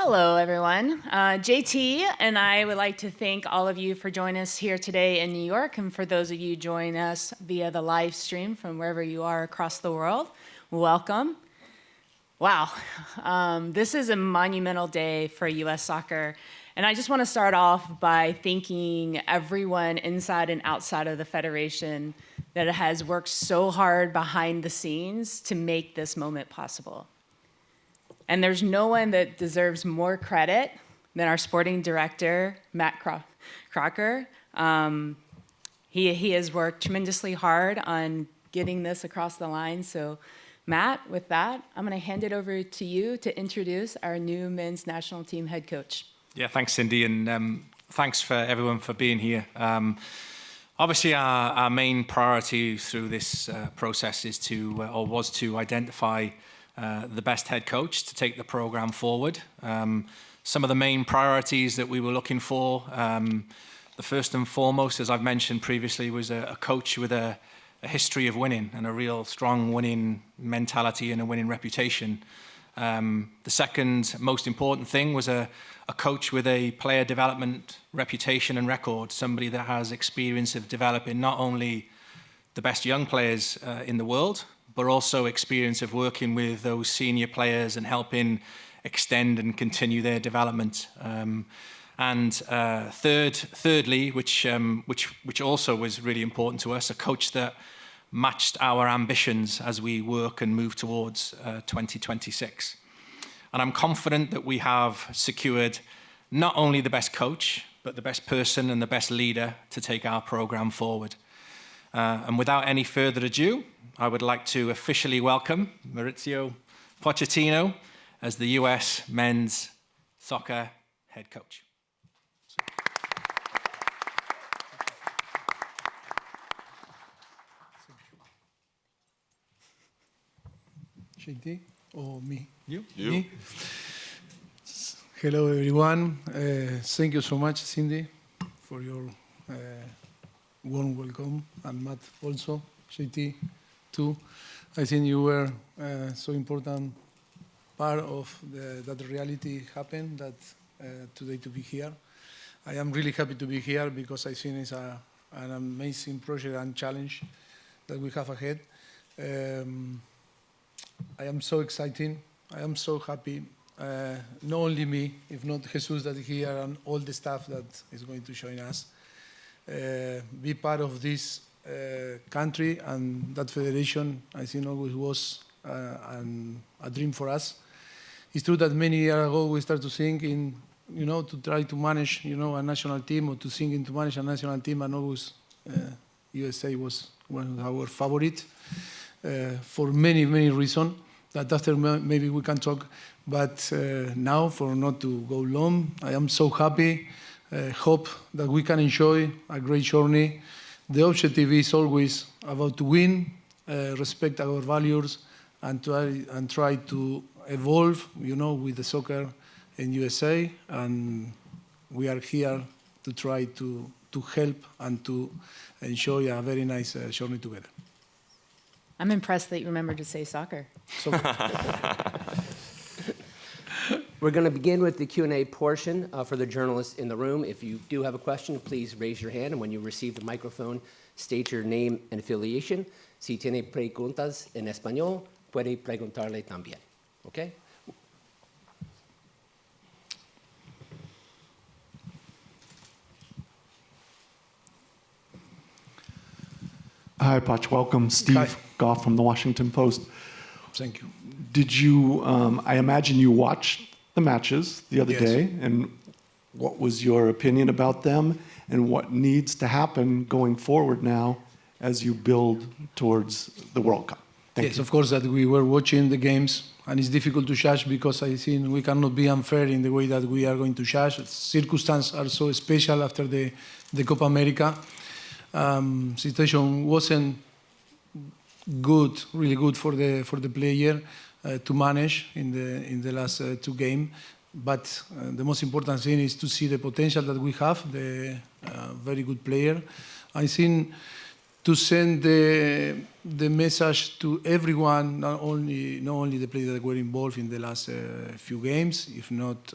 Hello, everyone. JT and I would like to thank all of you for joining us here today in New York, and for those of you joining us via the live stream from wherever you are across the world, welcome. Wow, this is a monumental day for U.S. soccer, and I just want to start off by thanking everyone inside and outside of the Federation that has worked so hard behind the scenes to make this moment possible. And there's no one that deserves more credit than our sporting director, Matt Crocker. He has worked tremendously hard on getting this across the line. So Matt, with that, I'm going to hand it over to you to introduce our new men's national team head coach. Yeah, thanks, Cindy, and thanks for everyone for being here. Obviously, our main priority through this process is was to identify the best head coach to take the program forward. Some of the main priorities that we were looking for, the first and foremost, as I've mentioned previously, was a coach with a history of winning and a real strong winning mentality and a winning reputation. The second most important thing was a coach with a player development reputation and record, somebody that has experience of developing not only the best young players in the world, but also experience of working with those senior players and helping extend and continue their development. Thirdly, which also was really important to us, a coach that matched our ambitions as we work and move towards 2026. And I'm confident that we have secured not only the best coach, but the best person and the best leader to take our program forward. And without any further ado, I would like to officially welcome Mauricio Pochettino as the US men's soccer head coach. JT or me? You. Me? Hello, everyone. Thank you so much, Cindy, for your warm welcome, and Matt also, JT too. I think you were so important part of that reality happened that today to be here. I am really happy to be here because I think it's an amazing project and challenge that we have ahead. I am so excited. I am so happy. Not only me, if not Jesus that is here and all the staff that is going to join us. Be part of this country and that federation, I think always was a dream for us. It's true that many years ago we started to think in, to try to manage, a national team or to think in to manage a national team, and always USA was one of our favorite for many, many reasons that after maybe we can talk. But now, for not to go long, I am so happy. Hope that we can enjoy a great journey. The objective is always about to win, respect our values, and try to evolve, with the soccer in USA. And we are here to try to help and to enjoy a very nice journey together. I'm impressed that you remembered to say soccer. We're going to begin with the Q&A portion for the journalists in the room. If you do have a question, please raise your hand, and when you receive the microphone, state your name and affiliation. Si tiene preguntas en español, puede preguntarle también. Okay? Hi, Poch. Welcome. Steve Goff from the Washington Post. Thank you. Did you, I imagine you watched the matches the other day, and what was your opinion about them, and what needs to happen going forward now as you build towards the World Cup? Thank you. Of course, that we were watching the games, and it's difficult to judge because I think we cannot be unfair in the way that we are going to judge. Circumstances are so special after the Copa América. Situation wasn't good, really good for the player to manage in the last two games. But the most important thing is to see the potential that we have, the very good player. I think to send the message to everyone, not only the players that were involved in the last few games, if not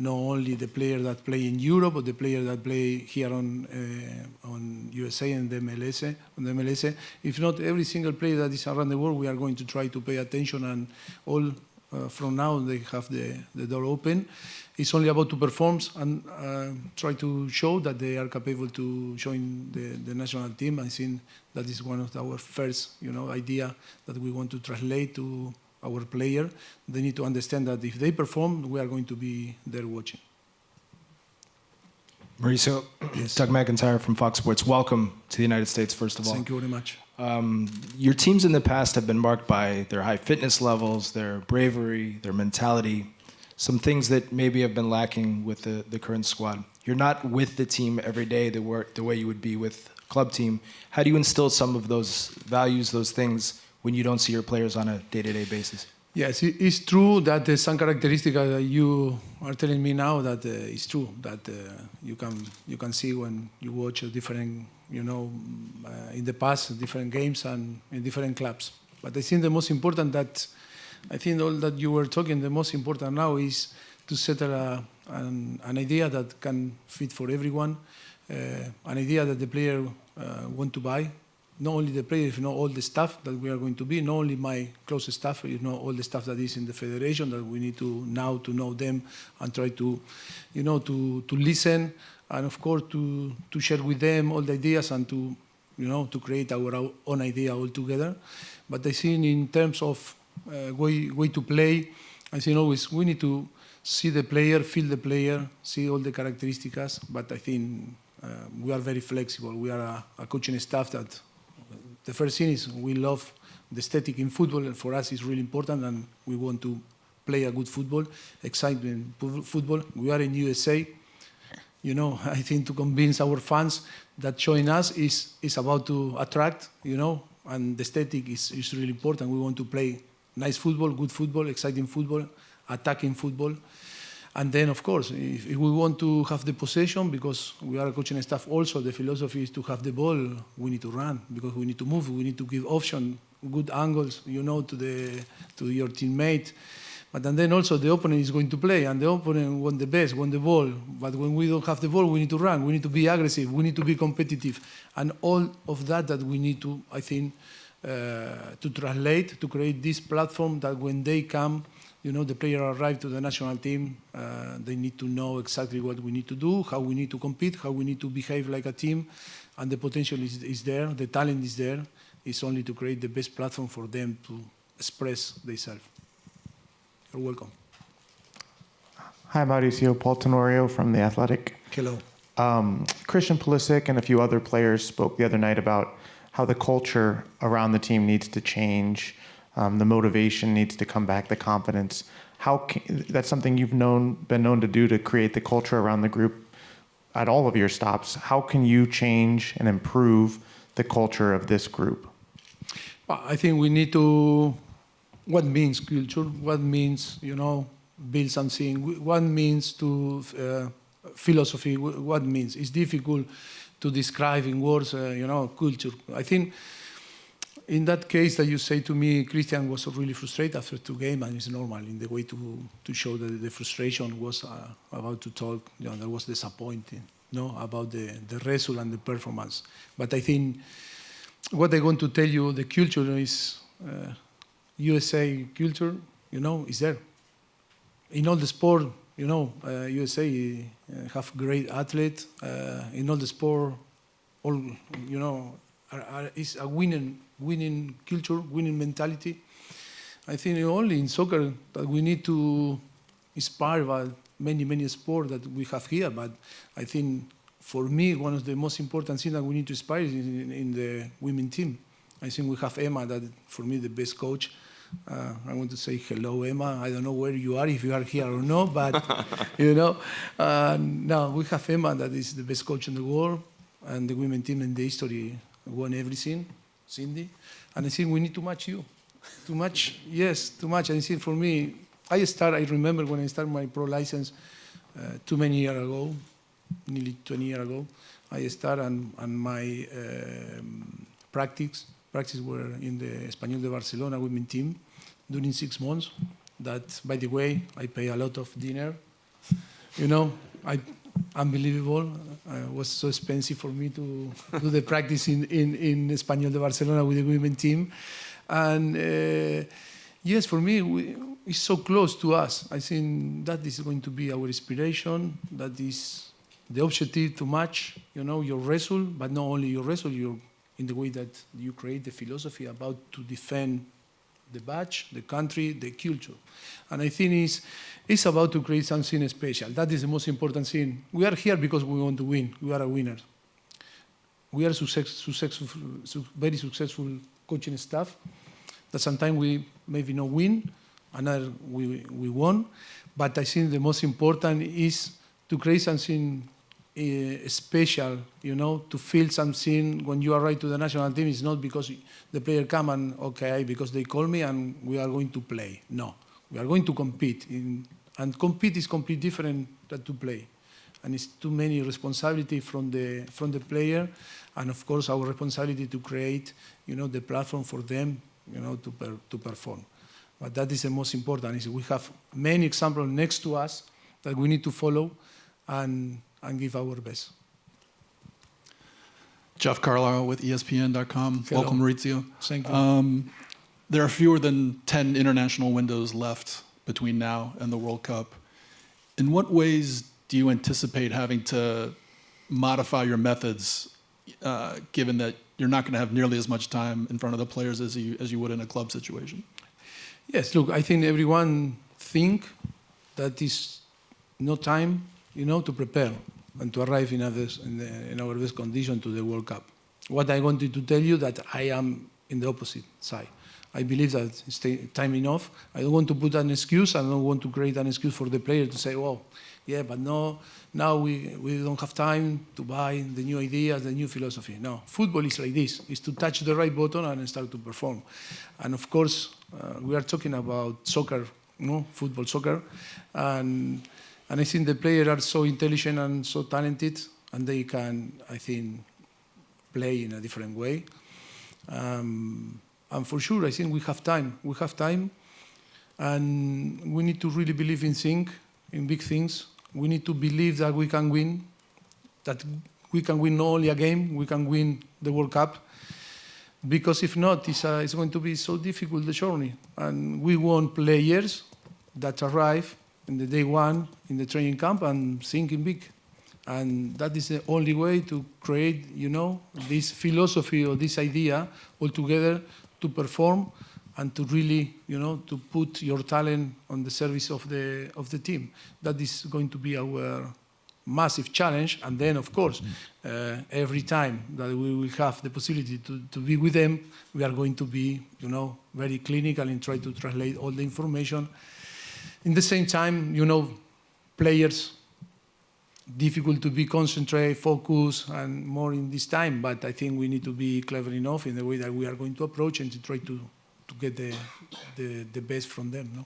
only the players that play in Europe or the players that play here on USA and the MLS. If not every single player that is around the world, we are going to try to pay attention, and all from now they have the door open. It's only about to perform and try to show that they are capable to join the national team. I think that is one of our first, idea that we want to translate to our player. They need to understand that if they perform, we are going to be there watching. Mauricio, yes. Doug McIntyre from Fox Sports. Welcome to the United States, first of all. Thank you very much. Your teams in the past have been marked by their high fitness levels, their bravery, their mentality, some things that maybe have been lacking with the current squad. You're not with the team every day the way you would be with a club team. How do you instill some of those values, those things, when you don't see your players on a day-to-day basis? Yes, it's true that there's some characteristics that you are telling me now that it's true, that you can see when you watch different, in the past, different games and in different clubs. But I think the most important all that you were talking, the most important now is to settle an idea that can fit for everyone, an idea that the player want to buy. Not only the players, all the staff that we are going to be, not only my closest staff, all the staff that is in the federation, that we need to know them and try to, to listen, and of course to share with them all the ideas and to, to create our own idea all together. But I think in terms of way to play, I think always we need to see the player, feel the player, see all the characteristics. But I think we are very flexible. We are a coaching staff that. The first thing is we love the aesthetic in football, and for us it's really important, and we want to play a good football, exciting football. We are in USA. I think to convince our fans that showing us is about to attract, and the aesthetic is really important. We want to play nice football, good football, exciting football, attacking football. And then, of course, if we want to have the possession, because we are a coaching staff also, the philosophy is to have the ball, we need to run, because we need to move, we need to give option, good angles, to your teammate. But then also the opponent is going to play, and the opponent want the best, want the ball. But when we don't have the ball, we need to run, we need to be aggressive, we need to be competitive. And all of that we need to, I think, to translate, to create this platform that when they come, the player arrive to the national team, they need to know exactly what we need to do, how we need to compete, how we need to behave like a team, and the potential is there, the talent is there. It's only to create the best platform for them to express themselves. You're welcome. Hi, Mauricio. Paul Tenorio from The Athletic. Hello. Christian Pulisic and a few other players spoke the other night about how the culture around the team needs to change. The motivation needs to come back, the confidence. That's something you've been known to do to create the culture around the group at all of your stops. How can you change and improve the culture of this group? Well, I think we need to, what means culture, what means, build something, what means to philosophy, what means. It's difficult to describe in words, culture. I think in that case that you say to me, Christian was really frustrated after 2 games, and it's normal in the way to show that the frustration was about to talk, that was disappointing, about the result and the performance. But I think what I want to tell you, the culture is, USA culture, is there. In all the sport, USA have great athletes. In all the sport, is a winning culture, winning mentality. I think only in soccer that we need to inspire by many sports that we have here. But I think for me, one of the most important things that we need to inspire is in the women team. I think we have Emma, that for me the best coach. I want to say hello, Emma. I don't know where you are, if you are here or not, but now we have Emma, that is the best coach in the world, and the women team in the history won everything, Cindy. And I think we need to match you. Too much, yes, too much. And I think for me, I remember when I started my pro license too many years ago, nearly 20 years ago, I started, and my practice were in the Espanyol de Barcelona women team during 6 months. That, by the way, I pay a lot of dinner. Unbelievable. It was so expensive for me to do the practice in Espanyol de Barcelona with the women team. And yes, for me, it's so close to us. I think that is going to be our inspiration. That is the objective to match, your result, but not only your result, in the way that you create the philosophy about to defend the badge, the country, the culture. And I think it's about to create something special. That is the most important thing. We are here because we want to win. We are a winner. We are very successful coaching staff that sometimes we maybe not win, another we won. But I think the most important is to create something special, to feel something when you arrive to the national team. It's not because the player come and, because they call me and we are going to play. No, we are going to compete. And compete is completely different than to play. And it's too many responsibility from the player. And of course, our responsibility to create, the platform for them, to perform. But that is the most important. Is we have many examples next to us that we need to follow and give our best. Jeff Carlisle with ESPN.com. Hello. Welcome, Mauricio. Thank you. There are fewer than 10 international windows left between now and the World Cup. In what ways do you anticipate having to modify your methods, given that you're not going to have nearly as much time in front of the players as you would in a club situation? Yes, look, I think everyone think that is no time, to prepare and to arrive in our best condition to the World Cup. What I wanted to tell you that I am in the opposite side. I believe that it's time enough. I don't want to put an excuse. I don't want to create an excuse for the player to say, but no, now we don't have time to buy the new ideas, the new philosophy. No, football is like this. It's to touch the right button and start to perform. And of course, we are talking about soccer, football, soccer. And I think the players are so intelligent and so talented, and they can, I think, play in a different way. And for sure, I think we have time. We have time, and we need to really believe in big things. We need to believe that we can win, not only a game, we can win the World Cup. Because if not, it's going to be so difficult, the journey. And we want players that arrive in the day one in the training camp and thinking big. And that is the only way to create, this philosophy or this idea altogether to perform and to really, to put your talent on the service of the team. That is going to be our massive challenge. And then, of course, every time that we will have the possibility to be with them, we are going to be, very clinical and try to translate all the information. In the same time, players, difficult to be concentrated, focused, and more in this time. But I think we need to be clever enough in the way that we are going to approach and to try to get the best from them. No?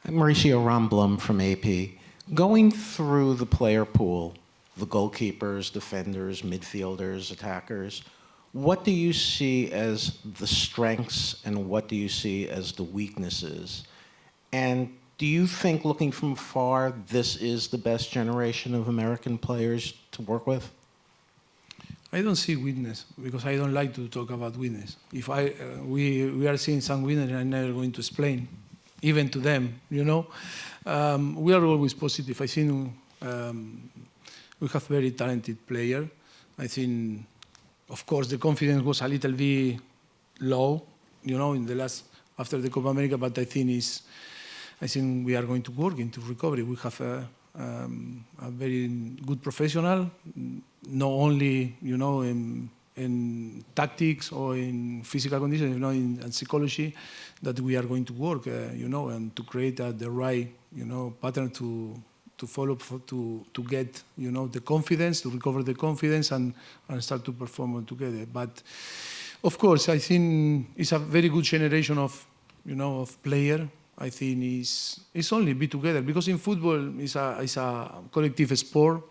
I'm Mauricio Ramblum from AP. Going through the player pool, the goalkeepers, defenders, midfielders, attackers, what do you see as the strengths and what do you see as the weaknesses? And do you think, looking from afar, this is the best generation of American players to work with? I don't see weakness because I don't like to talk about weakness. If we are seeing some weakness, I'm never going to explain, even to them. We are always positive. I think we have very talented players. I think, of course, the confidence was a little bit low, in the last after the Copa América. But I think we are going to work into recovery. We have a very good professional, not only in tactics or in physical conditions, in psychology, that we are going to work, and to create the right, pattern to follow to get, the confidence, to recover the confidence and start to perform together. But of course, I think it's a very good generation of, of player. I think it's only be together because in football it's a collective sport.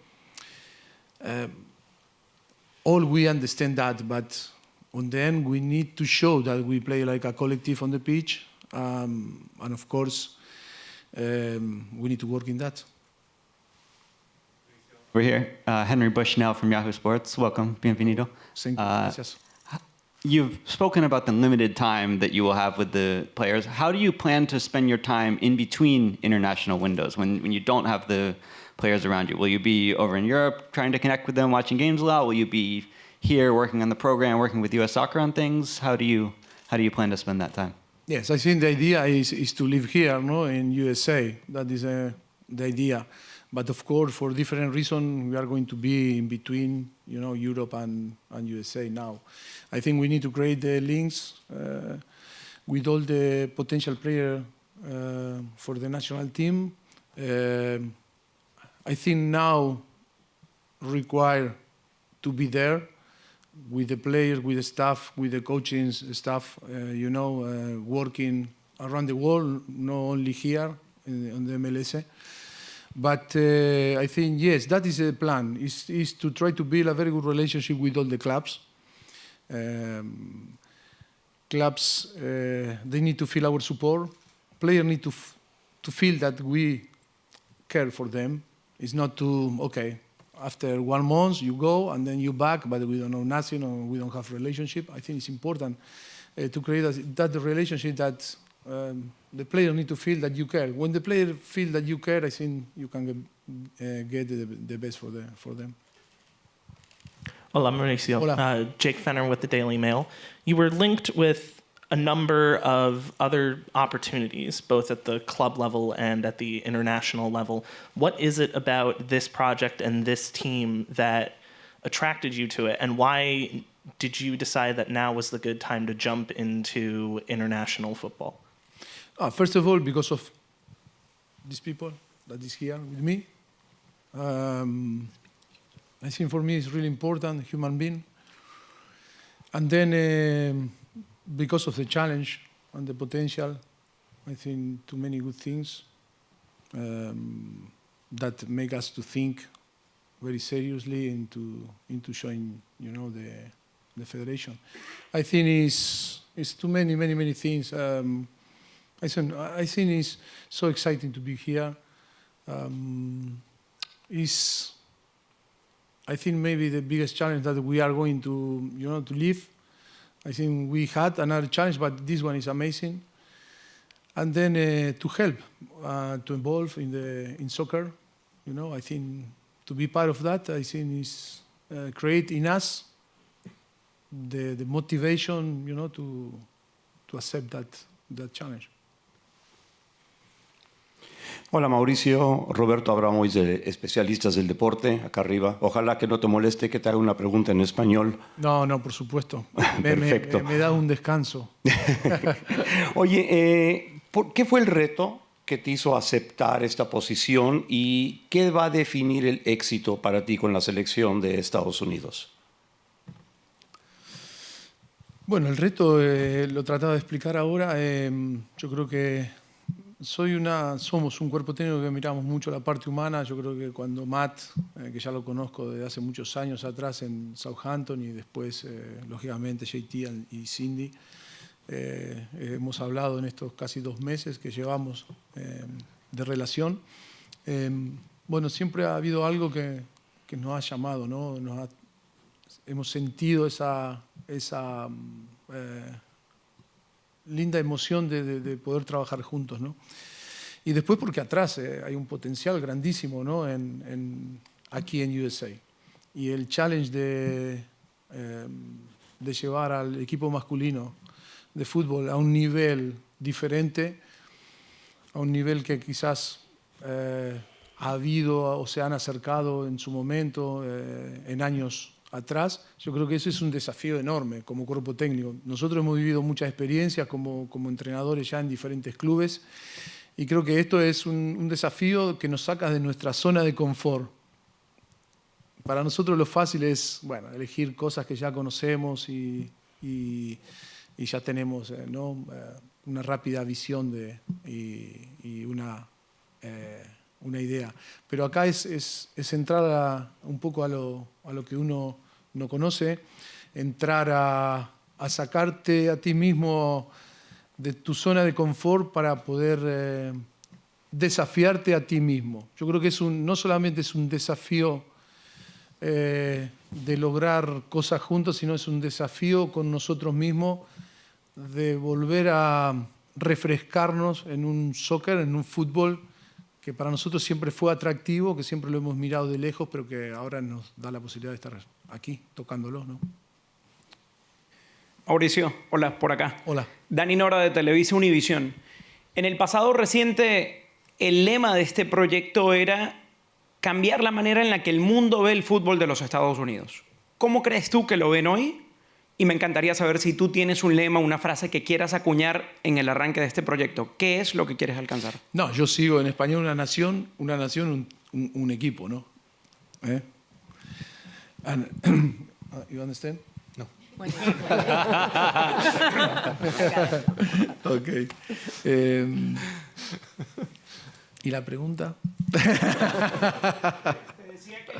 all we understand that, but on the end we need to show that we play like a collective on the pitch, and of course we need to work in that. We're here. Henry Bushnell from Yahoo Sports. Welcome. Bienvenido. Thank you. Gracias. You've spoken about the limited time that you will have with the players. How do you plan to spend your time in between international windows when you don't have the players around you? Will you be over in Europe trying to connect with them, watching games a lot? Will you be here working on the program, working with US Soccer on things? How do you plan to spend that time? Yes, I think the idea is to live here, no, in USA. That is the idea. But of course, for different reasons, we are going to be in between, Europe and USA now. I think we need to create the links with all the potential players for the national team. I think now require to be there with the players, with the staff, with the coaching staff, working around the world, not only here on the MLS. But I think, yes, that is the plan, is to try to build a very good relationship with all the clubs. Clubs, they need to feel our support. Players need to feel that we care for them. It's not okay, after 1 month you go and then you back, but we don't know nothing or we don't have relationship. I think it's important to create that relationship that the player need to feel that you care. When the player feel that you care, I think you can get the best for them. Hola, Mauricio. Hola. Jake Fenner with the Daily Mail. You were linked with a number of other opportunities, both at the club level and at the international level. What is it about this project and this team that attracted you to it, and why did you decide that now was the good time to jump into international football? First of all, because of these people that is here with me. I think for me it's really important, human being. And then because of the challenge and the potential, I think too many good things that make us to think very seriously into showing, the federation. I think it's too many things. I think it's so exciting to be here. I think maybe the biggest challenge that we are going to live. I think we had another challenge, but this one is amazing. And then to help, to involve in soccer, I think to be part of that, I think is create in us the motivation, to accept that challenge. Hola Mauricio, Roberto Abramovic de Especialistas del Deporte, acá arriba. Ojalá que no te moleste que te haga una pregunta en español. No, por supuesto. Perfecto. Me da un descanso. Oye, ¿qué fue el reto que te hizo aceptar esta posición y qué va a definir el éxito para ti con la selección de Estados Unidos? Bueno, el reto lo trataba de explicar ahora. Yo creo que somos un cuerpo técnico que miramos mucho la parte humana. Yo creo que cuando Matt, que ya lo conozco desde hace muchos años atrás en Southhampton y después, lógicamente, JT y Cindy, hemos hablado en estos casi 2 meses que llevamos de relación. Bueno, siempre ha habido algo que nos ha llamado, ¿no? Hemos sentido esa linda emoción de poder trabajar juntos, ¿no? Y después porque atrás hay un potencial grandísimo, ¿no? Aquí en USA. Y el challenge de llevar al equipo masculino de fútbol a un nivel diferente, a un nivel que quizás ha habido o se han acercado en su momento, en años atrás. Yo creo que eso es un desafío enorme como cuerpo técnico. Nosotros hemos vivido muchas experiencias como entrenadores ya en diferentes clubes y creo que esto es un desafío que nos saca de nuestra zona de confort. Para nosotros lo fácil es, elegir cosas que ya conocemos y ya tenemos, una rápida visión y una idea. Pero acá es entrar un poco a lo que uno no conoce, entrar a sacarte a ti mismo de tu zona de confort para poder desafiarte a ti mismo. Yo creo que no solamente es un desafío de lograr cosas juntos, sino es un desafío con nosotros mismos de volver a refrescarnos en un soccer, en un fútbol que para nosotros siempre fue atractivo, que siempre lo hemos mirado de lejos, pero que ahora nos da la posibilidad de estar aquí, tocándolo, ¿no? Mauricio, hola, por acá. Hola. Dani Nora de Televisa Univisión. En el pasado reciente, el lema de este proyecto era cambiar la manera en la que el mundo ve el fútbol de los Estados Unidos. ¿Cómo crees tú que lo ven hoy? Y me encantaría saber si tú tienes un lema, una frase que quieras acuñar en el arranque de este proyecto. ¿Qué es lo que quieres alcanzar? No, yo sigo en español una nación, un equipo, ¿no? You understand? No. Ok. ¿Y la pregunta? Te decía que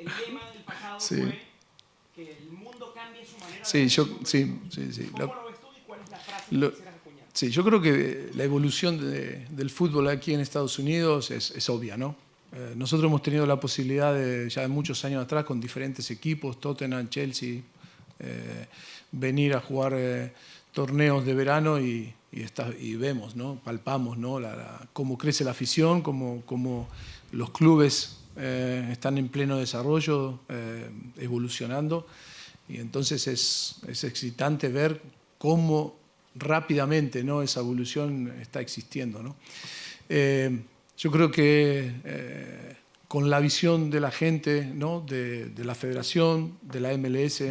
el lema del pasado fue que el mundo cambie su manera de ver. Sí. ¿Cómo lo ves tú y cuál es la frase que quisieras acuñar? Sí, yo creo que la evolución del fútbol aquí en Estados Unidos es obvia, ¿no? Nosotros hemos tenido la posibilidad ya de muchos años atrás con diferentes equipos, Tottenham, Chelsea, venir a jugar torneos de verano y vemos, ¿no? Palpamos, ¿no? Cómo crece la afición, cómo los clubes están en pleno desarrollo, evolucionando, y entonces es excitante ver cómo rápidamente, ¿no? Esa evolución está existiendo, ¿no? Yo creo que con la visión de la gente, ¿no? de la Federación, de la MLS,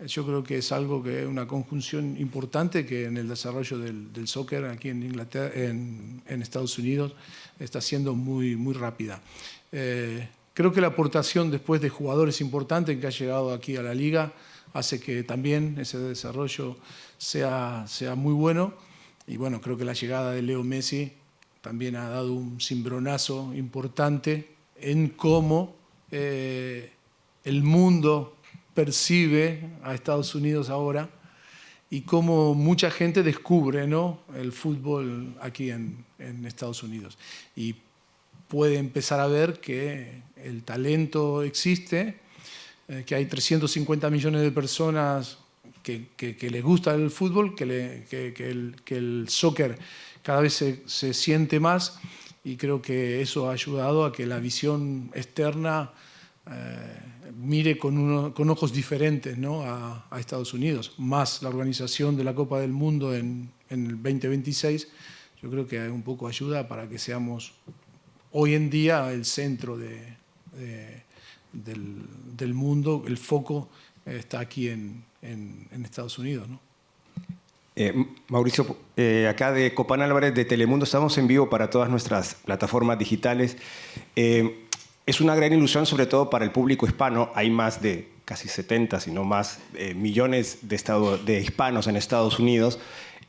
yo creo que es algo que es una conjunción importante que en el desarrollo del soccer aquí en Inglaterra, en Estados Unidos, está siendo muy, muy rápida. Creo que la aportación después de jugadores importantes que han llegado aquí a la liga hace que también ese desarrollo sea muy bueno. Y bueno, creo que la llegada de Leo Messi también ha dado un cimbronazo importante en cómo el mundo percibe a Estados Unidos ahora y cómo mucha gente descubre, ¿no? el fútbol aquí en Estados Unidos. Y puede empezar a ver que el talento existe, que hay 350 millones de personas que les gusta el fútbol, que el soccer cada vez se siente más, y creo que eso ha ayudado a que la visión externa mire con ojos diferentes, ¿no? a Estados Unidos, más la organización de la Copa del Mundo en el 2026, yo creo que un poco ayuda para que seamos hoy en día el centro del mundo, el foco está aquí en Estados Unidos, ¿no? Mauricio, acá de Copán Álvarez de Telemundo, estamos en vivo para todas nuestras plataformas digitales. Es una gran ilusión, sobre todo para el público hispano. Hay más de casi 70, si no más, millones de hispanos en Estados Unidos.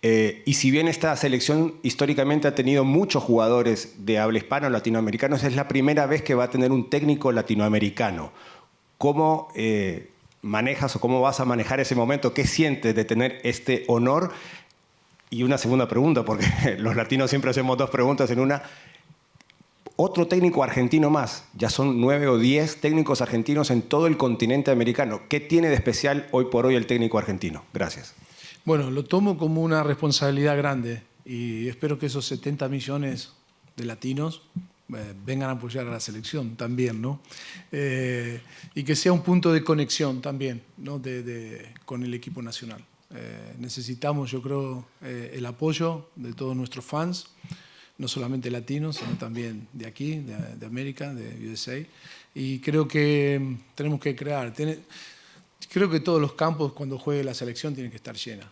Y si bien esta selección históricamente ha tenido muchos jugadores de habla hispana, latinoamericanos, es la primera vez que va a tener un técnico latinoamericano. ¿Cómo manejas o cómo vas a manejar ese momento? ¿Qué sientes de tener este honor? Y una segunda pregunta, porque los latinos siempre hacemos dos preguntas en una. Otro técnico argentino más. Ya son 9 o 10 técnicos argentinos en todo el continente americano. ¿Qué tiene de especial hoy por hoy el técnico argentino? Gracias. Bueno, lo tomo como una responsabilidad grande y espero que esos 70 millones de latinos vengan a apoyar a la selección también, ¿no? Y que sea un punto de conexión también, ¿no? con el equipo nacional. Necesitamos, yo creo, el apoyo de todos nuestros fans, no solamente latinos, sino también de aquí, de América, de USA. Y creo que tenemos que crear. Creo que todos los campos, cuando juegue la selección, tienen que estar llenos.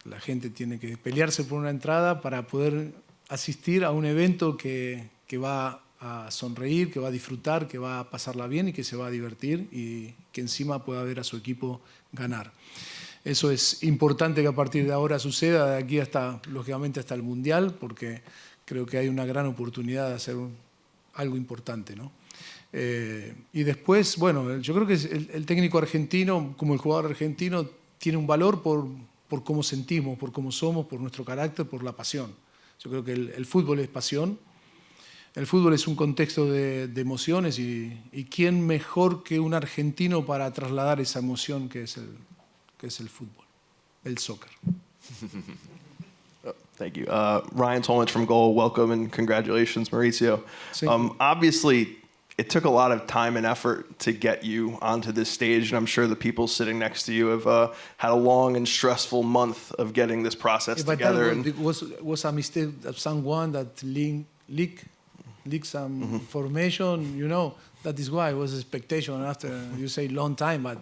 La gente tiene que pelearse por una entrada para poder asistir a un evento que va a sonreír, que va a disfrutar, que va a pasarla bien y que se va a divertir y que encima pueda ver a su equipo ganar. Eso es importante que a partir de ahora suceda, de aquí hasta, lógicamente, hasta el Mundial, porque creo que hay una gran oportunidad de hacer algo importante, ¿no? Y después, bueno, yo creo que el técnico argentino, como el jugador argentino, tiene un valor por cómo sentimos, por cómo somos, por nuestro carácter, por la pasión. Yo creo que el fútbol es pasión. El fútbol es un contexto de emociones y quién mejor que un argentino para trasladar esa emoción que es el fútbol, el soccer. Thank you. Ryan Tolmich from Goal. Welcome and congratulations, Mauricio. Obviously, it took a lot of time and effort to get you onto this stage, and I'm sure the people sitting next to you have had a long and stressful month of getting this process together. It was a mistake of someone that leaked some information, you know. That is why it was expectation after you say long time, but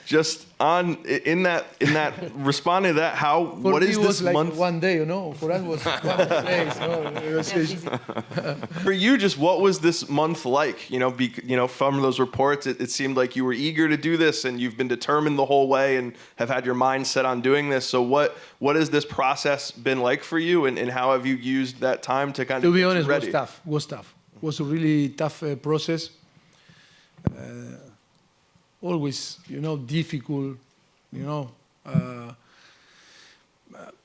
just in that responding to that, what is this like month? One day, you know. For us, was 1 day. For you, just what was this month like? You know, from those reports, it seemed like you were eager to do this, and you've been determined the whole way, and have had your mind set on doing this. So, what has this process been like for you, and how have you used that time to kind of to be honest, ready? Was tough. Was a really tough process. Always, you know, difficult, you know.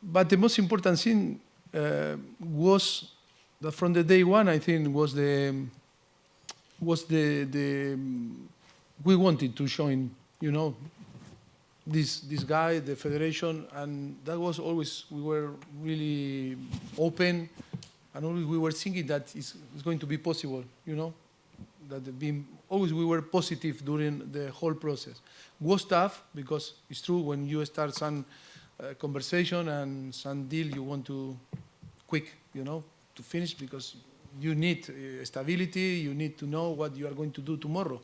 But the most important thing was that from the day one, I think, was the we wanted to join, you know, this guy, the federation, and that was always, we were really open, and always we were thinking that it's going to be possible, you know. That always we were positive during the whole process. Was tough because it's true when you start some conversation and some deal you want to quick, you know, to finish because you need stability, you need to know what you are going to do tomorrow.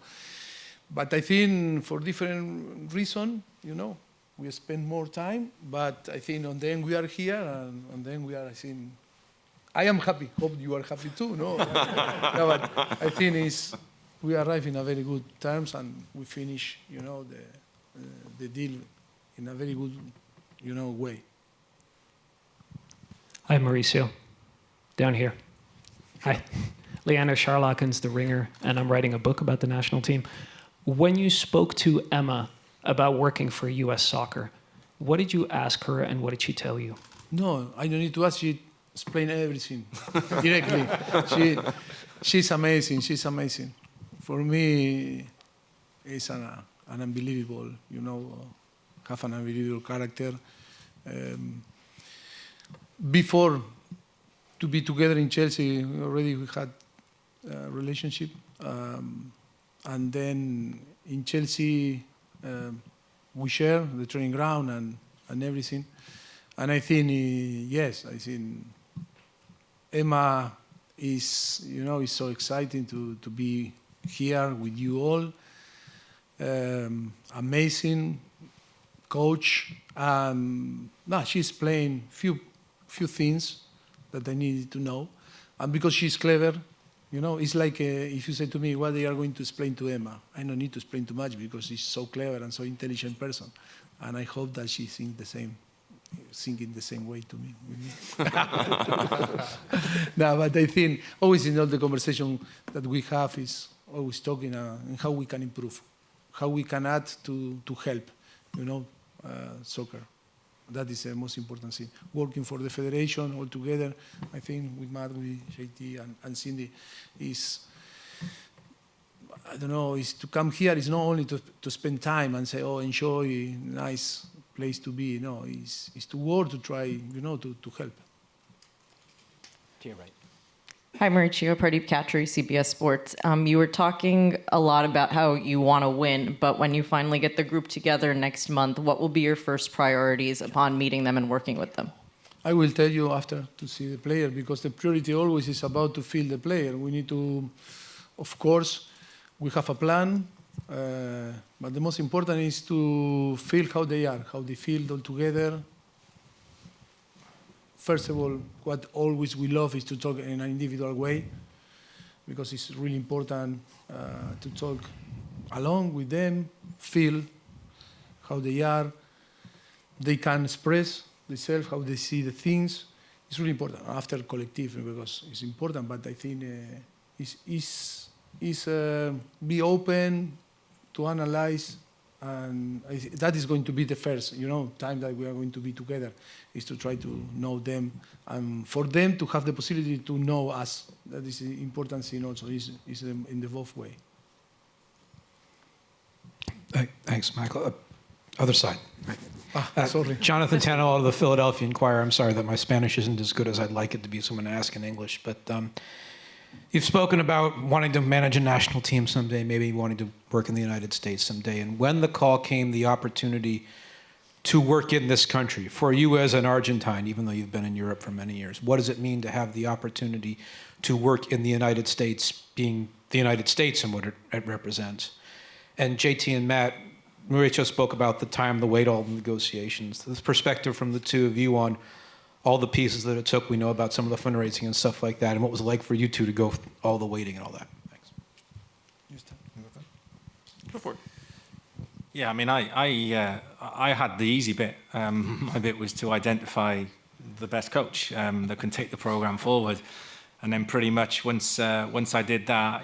But I think for different reasons, you know, we spend more time, but I think on the end we are here and on the end we are, I think, I am happy. Hope you are happy too. No, no, but I think we arrive in a very good terms and we finish, you know, the deal in a very good, you know, way. Hi, Mauricio. Down here. Hi. Leander Charlakens, The Ringer, and I'm writing a book about the national team. When you spoke to Emma about working for U.S. Soccer, what did you ask her and what did she tell you? No, I don't need to ask. She explained everything directly. She's amazing. She's amazing. For me, it's an unbelievable, you know, have an unbelievable character. Before to be together in Chelsea, already we had a relationship. And then in Chelsea, we share the training ground and everything. And I think, yes, I think Emma is, you know, is so exciting to be here with you all. Amazing coach. She's playing few things that I needed to know. And because she's clever, you know, it's like if you say to me, what they are going to explain to Emma, I don't need to explain too much because she's so clever and so intelligent person. And I hope that she thinking the same way to me. No, but I think always in all the conversation that we have is always talking and how we can improve, how we can add to help, you know, soccer. That is the most important thing. Working for the federation all together, I think with Matt, with JT and Cindy, is, I don't know, is to come here is not only to spend time and say, oh, enjoy, nice place to be. No, it's to work, to try, you know, to help. To your right. Hi, Mauricio, Pradeep Katri, CBS Sports. You were talking a lot about how you want to win, but when you finally get the group together next month, what will be your first priorities upon meeting them and working with them? I will tell you after to see the player, because the priority always is about to feel the player. We need to, of course, we have a plan, but the most important is to feel how they are, how they feel all together. First of all, what always we love is to talk in an individual way, because it's really important to talk along with them, feel how they are. They can express themselves, how they see the things. It's really important after collective, because it's important, but I think it's is be open to analyze, and that is going to be the first, time that we are going to be together, is to try to know them, and for them to have the possibility to know us. That is the important thing also, is in the both way. Thanks, Michael. Other side. Sorry. Jonathan Tannehill of the Philadelphia Inquirer. I'm sorry that my Spanish isn't as good as I'd like it to be, so I'm going to ask in English. But you've spoken about wanting to manage a national team someday, maybe wanting to work in the United States someday. And when the call came, the opportunity to work in this country, for you as an Argentine, even though you've been in Europe for many years, what does it mean to have the opportunity to work in the United States, being the United States and what it represents? And JT and Matt, Mauricio spoke about the time, the weight, all the negotiations. This perspective from the two of you on all the pieces that it took. We know about some of the fundraising and stuff like that, and what was it like for you two to go all the waiting and all that. Thanks. Go for it. Yeah, I mean, I had the easy bit. My bit was to identify the best coach that can take the program forward, and then pretty much once I did that,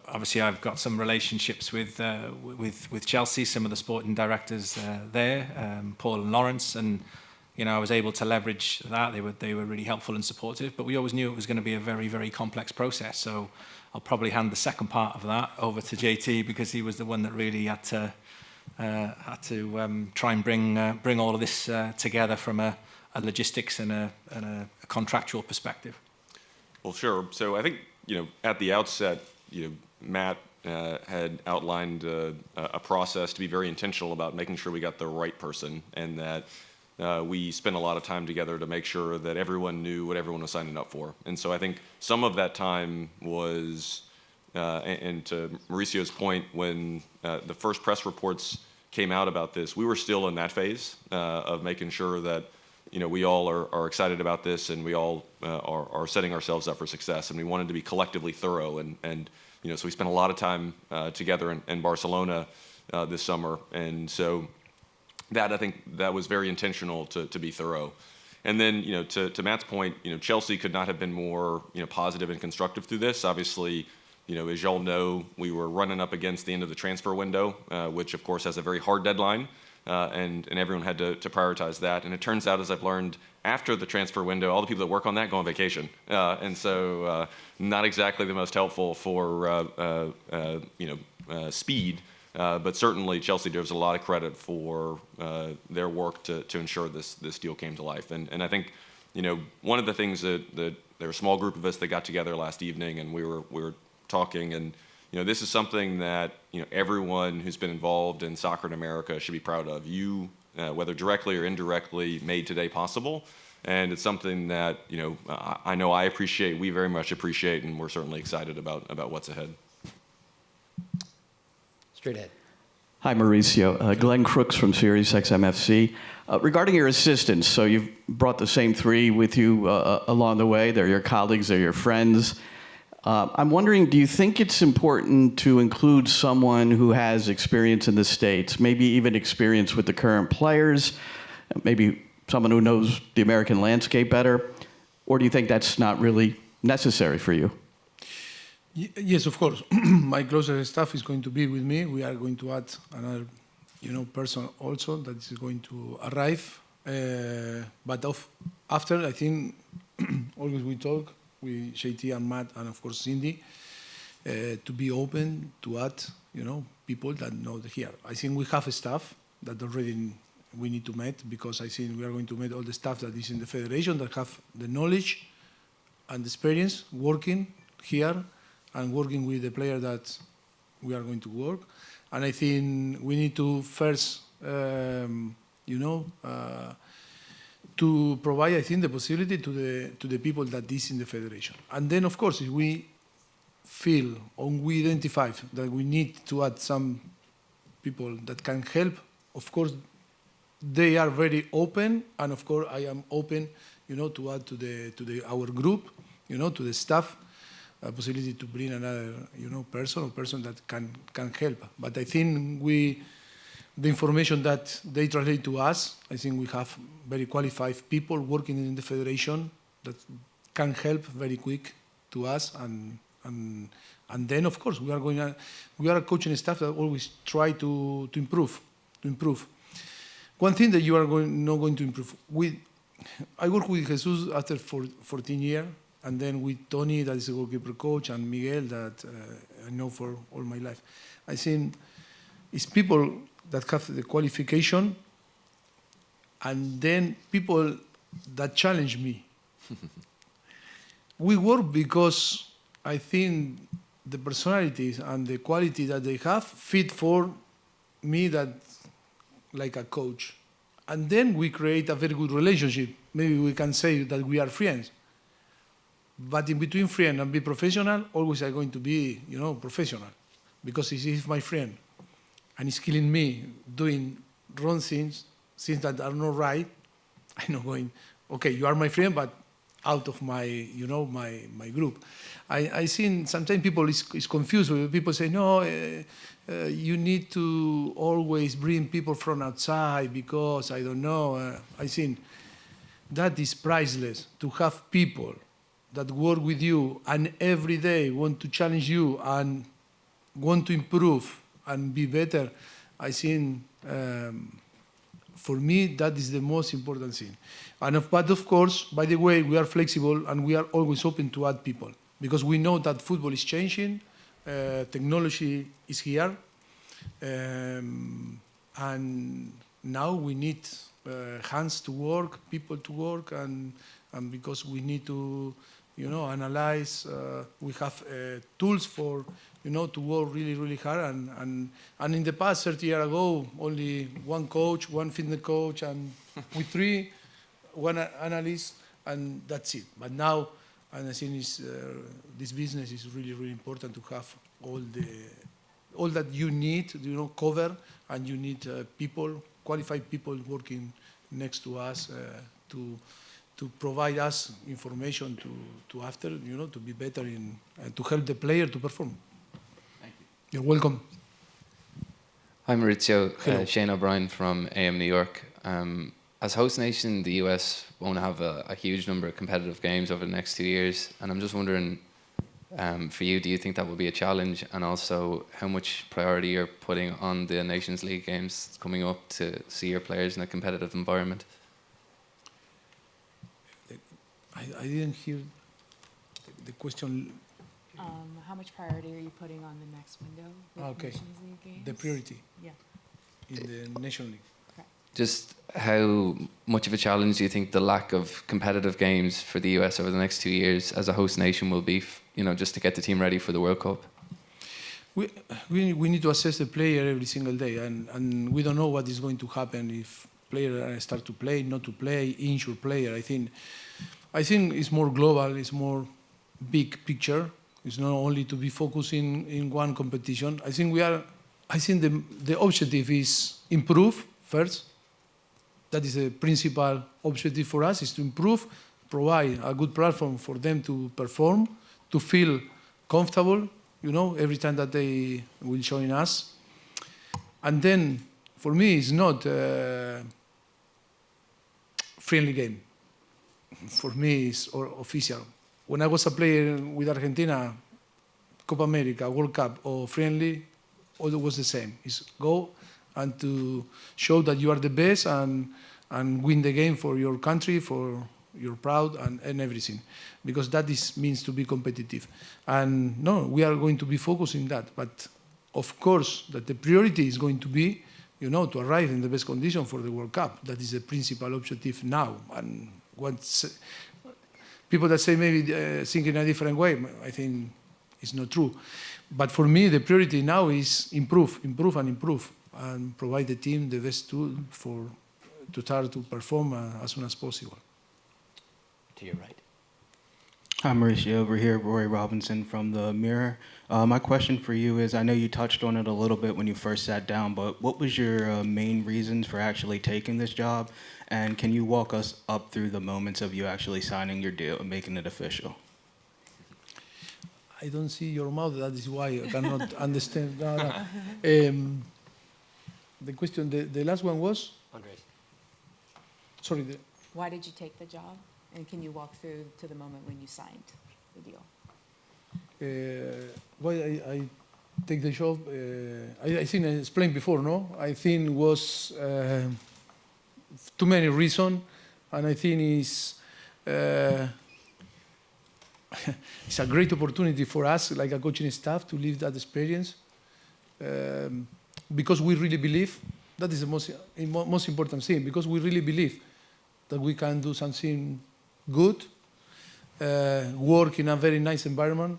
obviously I've got some relationships with Chelsea, some of the sporting directors there, Paul and Lawrence, and I was able to leverage that. They were really helpful and supportive, but we always knew it was going to be a very, very complex process. So I'll probably hand the second part of that over to JT, because he was the one that really had to try and bring all of this together from a logistics and a contractual perspective. Well, sure. So I think at the outset, Matt had outlined a process to be very intentional about making sure we got the right person, and that we spent a lot of time together to make sure that everyone knew what everyone was signing up for. And so I think some of that time was, and to Mauricio's point, when the first press reports came out about this, we were still in that phase of making sure that we all are excited about this, and we all are setting ourselves up for success, and we wanted to be collectively thorough, and so we spent a lot of time together in Barcelona this summer, and so that, I think, that was very intentional to be thorough. And then to Matt's point, Chelsea could not have been more positive and constructive through this. Obviously, as y'all know, we were running up against the end of the transfer window, which of course has a very hard deadline. And everyone had to prioritize that. And it turns out, as I've learned, after the transfer window, all the people that work on that go on vacation. And so not exactly the most helpful for speed, but certainly Chelsea deserves a lot of credit for their work to ensure this deal came to life. And I think one of the things that there were a small group of us that got together last evening, and we were talking, and this is something that everyone who's been involved in soccer in America should be proud of. You, whether directly or indirectly, made today possible, and it's something that I know I appreciate, we very much appreciate, and we're certainly excited about what's ahead. Straight ahead. Hi, Mauricio. Glenn Crooks from Sirius XMFC. Regarding your assistants, so you've brought the same three with you along the way. They're your colleagues, they're your friends. I'm wondering, do you think it's important to include someone who has experience in the States, maybe even experience with the current players, maybe someone who knows the American landscape better? Or do you think that's not really necessary for you? Yes, of course. My closer staff is going to be with me. We are going to add another, person also that is going to arrive. But after, I think, always we talk with JT and Matt and of course Cindy to be open to add, people that know here. I think we have a staff that already we need to meet, because I think we are going to meet all the staff that is in the federation that have the knowledge and experience working here and working with the player that we are going to work. And I think we need to first, to provide, I think, the possibility to the people that is in the federation. And then, of course, if we feel or we identify that we need to add some people that can help, of course, they are very open, and of course, I am open, to add to our group, to the staff, a possibility to bring another, person that can help. But I think the information that they translate to us, I think we have very qualified people working in the federation that can help very quick to us, and And then, of course, we are a coaching staff that always try to improve. One thing that you are not going to improve. I work with Jesus after 14 years, and then with Tony, that is a goalkeeper coach, and Miguel, that I know for all my life. I think it's people that have the qualification, and then people that challenge me. We work because I think the personalities and the quality that they have fit for me that like a coach. And then we create a very good relationship. Maybe we can say that we are friends. But in between friend and be professional, always I'm going to be, professional. Because he's my friend. And he's killing me doing wrong things that are not right. I'm not going, okay, you are my friend, but out of my, my group. I think sometimes people is confused. People say, no, you need to always bring people from outside because, I don't know. I think that is priceless, to have people that work with you and every day want to challenge you and want to improve and be better. I think for me, that is the most important thing. But of course, by the way, we are flexible and we are always open to add people because we know that football is changing, technology is here, and now we need hands to work, people to work, and because we need to, analyze. We have tools for, to work really, really hard. And in the past, 30 years ago, only one coach, one fitness coach, and with three, one analyst, and that's it. But now, and I think this business is really, really important to have all that you need, cover, and you need people, qualified people working next to us to provide us information to after, to be better to help the player to perform. Thank you. You're welcome. Hi, Mauricio. Shane O'Brien from AM New York. As host nation, the US won't have a huge number of competitive games over the next 2 years. And I'm just wondering, for you, do you think that will be a challenge? And also, how much priority you're putting on the Nations League games coming up to see your players in a competitive environment? I didn't hear the question. How much priority are you putting on the next window with Nations League games? The priority. Yeah. In the National League. Just how much of a challenge do you think the lack of competitive games for the US over the next 2 years as a host nation will be, just to get the team ready for the World Cup? We need to assess the player every single day, and we don't know what is going to happen if players start to play, not to play, injured player. I think it's more global, it's more big picture. It's not only to be focusing in one competition. I think the objective is improve first. That is the principal objective for us, is to improve, provide a good platform for them to perform, to feel comfortable, every time that they will join us. And then, for me, it's not a friendly game. For me, it's official. When I was a player with Argentina, Copa América, World Cup, or friendly, all was the same. It's go and to show that you are the best and win the game for your country, for your proud and everything. Because that means to be competitive. And no, we are going to be focused in that. But of course, that the priority is going to be, to arrive in the best condition for the World Cup. That is the principal objective now. And people that say maybe think in a different way, I think it's not true. But for me, the priority now is improve, and provide the team the best tool to start to perform as soon as possible. To your right. Hi, Mauricio, over here, Roy Robinson from The Mirror. My question for you is, I know you touched on it a little bit when you first sat down, but what was your main reasons for actually taking this job? And can you walk us up through the moments of you actually signing your deal and making it official? I don't see your mouth, that is why I cannot understand. No. The question, the last one was? Andres. Sorry. Why did you take the job? And can you walk through to the moment when you signed the deal? why I take the job, I think I explained before, no? I think was too many reasons, and I think it's a great opportunity for us, like a coaching staff, to live that experience, because we really believe, that is the most important thing, because we really believe that we can do something good, work in a very nice environment.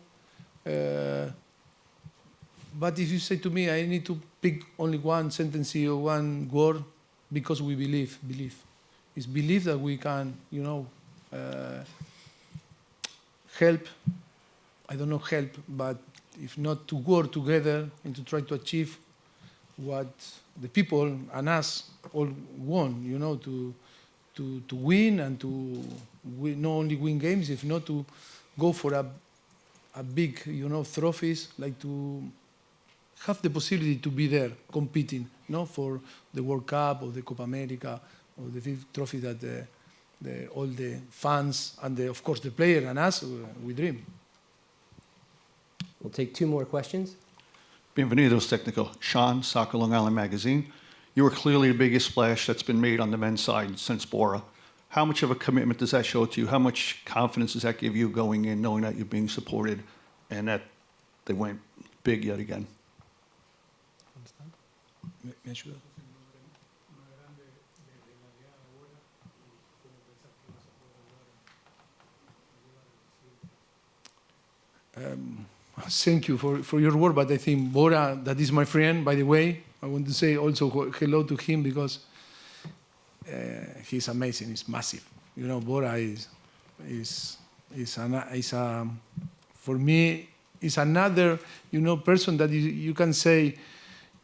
But if you say to me, I need to pick only one sentence or one word, because we believe. It's believe that we can, help, I don't know help, but if not to work together and to try to achieve what the people and us all want, to win and to not only win games, if not to go for a big, trophies, like to have the possibility to be there competing, for the World Cup or the Copa América or the big trophy that all the fans and of course the player and us, we dream. We'll take 2 more questions. Bienvenidos, técnico. Sean, Soccer Long Island Magazine. You were clearly the biggest splash that's been made on the men's side since Bora. How much of a commitment does that show to you? How much confidence does that give you going in, knowing that you're being supported and that they went big yet again? Thank you for your word, but I think Bora, that is my friend, by the way, I want to say also hello to him because he's amazing, he's massive. Bora for me, is another, person that you can say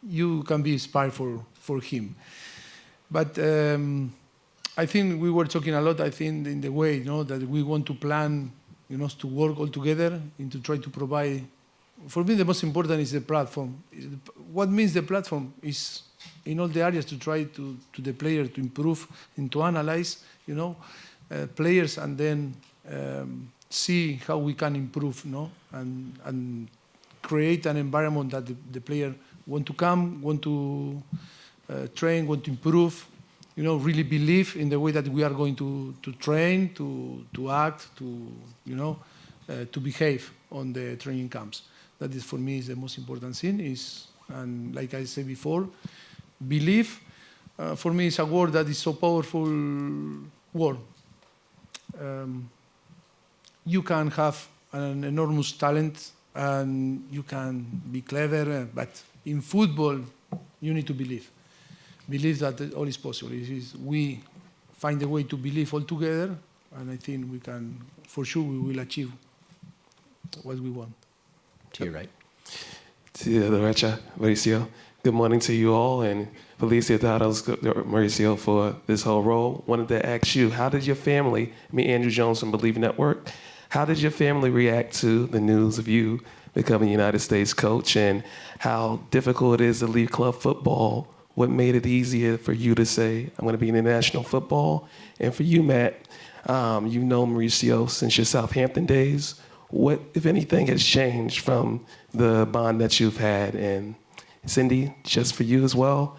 you can be inspired for him. But I think we were talking a lot, I think, in the way, that we want to plan, to work all together and to try to provide. For me, the most important is the platform. What means the platform is in all the areas to try to the player to improve and to analyze, players and then see how we can improve, and create an environment that the player want to come, want to train, want to improve, really believe in the way that we are going to train, to act, to behave on the training camps. That is, for me, is the most important thing. And like I said before, belief, for me, is a word that is so powerful word. You can have an enormous talent and you can be clever, but in football, you need to believe. Believe that all is possible. We find a way to believe all together, and I think we can, for sure, we will achieve what we want. To your right. To the derecha, Mauricio. Good morning to you all, and Feliciitados, Mauricio, for this whole role. Wanted to ask you, how did your family, Andrew Jones from Believe Network, how did your family react to the news of you becoming United States coach, and how difficult it is to leave club football? What made it easier for you to say, I'm going to be in international football? And for you, Matt, you've known Mauricio since your Southampton days. What, if anything, has changed from the bond that you've had? And Cindy, just for you as well,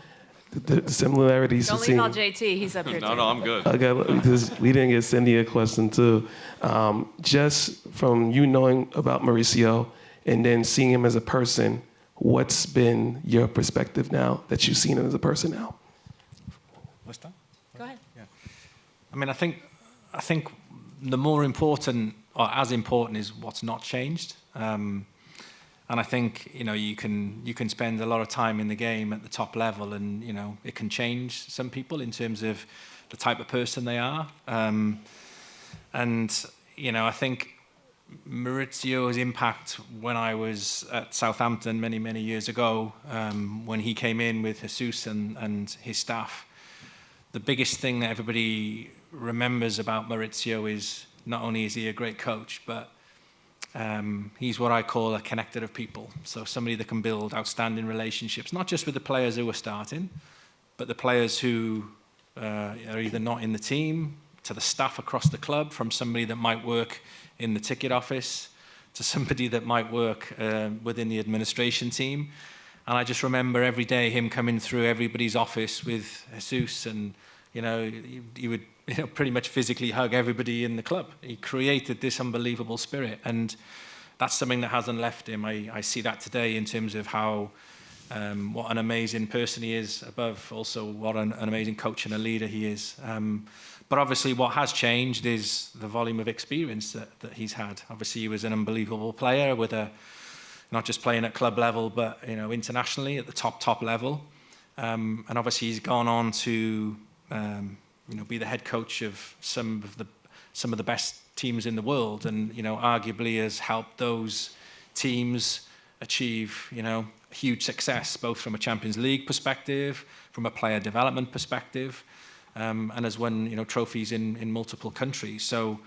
the similarities. Don't leave out JT, he's up here too. No, I'm good. Okay, because we didn't get Cindy a question too. Just from you knowing about Mauricio and then seeing him as a person, what's been your perspective now that you've seen him as a person now? What's that? Go ahead. Yeah. I think the more important, or as important, is what's not changed. And I think you can spend a lot of time in the game at the top level, and it can change some people in terms of the type of person they are. And I think Mauricio's impact when I was at Southampton many years ago, when he came in with Jesus and his staff, the biggest thing that everybody remembers about Mauricio is not only is he a great coach, but he's what I call a connector of people. So somebody that can build outstanding relationships, not just with the players who are starting, but the players who are either not in the team, to the staff across the club, from somebody that might work in the ticket office, somebody that might work within the administration team. And I just remember every day him coming through everybody's office with Jesus, and he would pretty much physically hug everybody in the club. He created this unbelievable spirit, and that's something that hasn't left him. I see that today in terms of how what an amazing person he is, above also what an amazing coach and a leader he is. But obviously what has changed is the volume of experience that he's had. Obviously he was an unbelievable player with not just playing at club level, but internationally at the top level. And obviously he's gone on to be the head coach of some of the best teams in the world, and arguably has helped those teams achieve huge success, both from a Champions League perspective, from a player development perspective, and has won trophies in multiple countries. So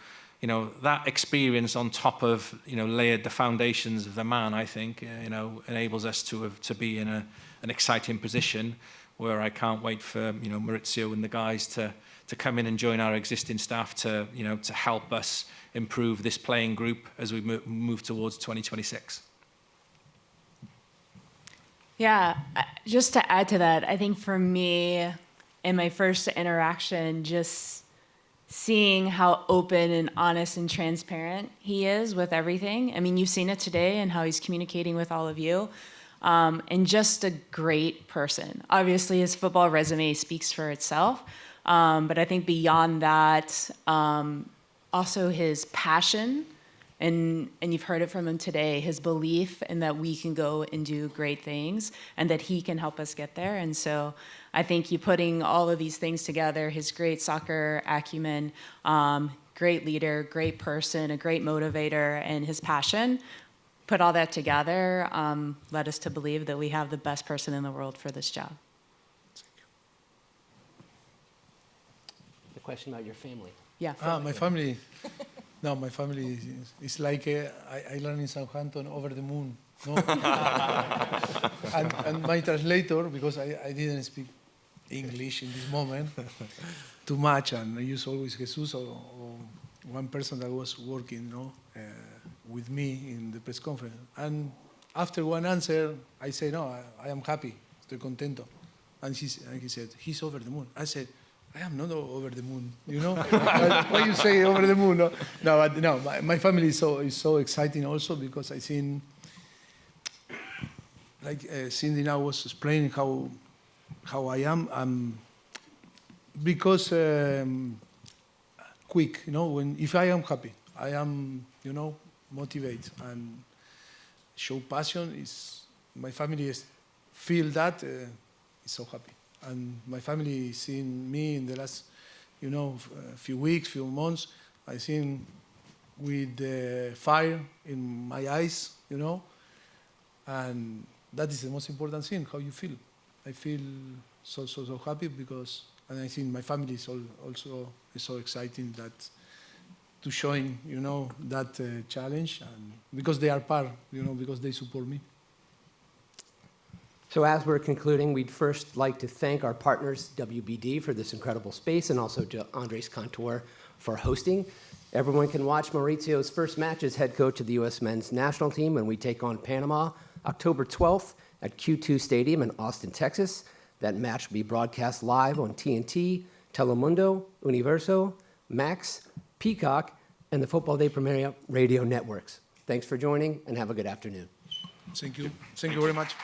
that experience on top of layered the foundations of the man, I think enables us to be in an exciting position where I can't wait for Mauricio and the guys to come in and join our existing staff to help us improve this playing group as we move towards 2026. Yeah, just to add to that, I think for me, in my first interaction, just seeing how open and honest and transparent he is with everything. I mean, you've seen it today and how he's communicating with all of you. And just a great person. Obviously, his football resume speaks for itself. But I think beyond that, also his passion, and you've heard it from him today, his belief in that we can go and do great things and that he can help us get there. And so I think you putting all of these things together, his great soccer acumen, great leader, great person, a great motivator, and his passion, put all that together, led us to believe that we have the best person in the world for this job. The question about your family. Yeah. My family. No, my family is like I learned in Southampton, over the moon. No? and my translator, because I didn't speak English in this moment too much, and I use always Jesus or one person that was working, with me in the press conference. And after one answer, I say, no, I am happy, estoy contento. And he said, he's over the moon. I said, I am not over the moon, Why you say over the moon? No, my family is so exciting also, because I think, like Cindy now was explaining how I am, because quick, if I am happy, I am, motivate and show passion. My family feel that is so happy. And my family seen me in the last, few weeks, few months. I seen with the fire in my eyes, and that is the most important thing. How you feel? I feel so happy because, and I think my family is also so exciting that to showing, that challenge, and because they are part, because they support me. So as we're concluding, we'd first like to thank our partners, WBD, for this incredible space, and also to Andres Cantor for hosting. Everyone can watch Mauricio's first match as head coach of the U.S. men's national team when we take on Panama October 12th at Q2 Stadium in Austin, Texas. That match will be broadcast live on TNT, Telemundo, Universo, Max, Peacock, and the Football de Primera radio networks. Thanks for joining, and have a good afternoon. Thank you. Thank you very much.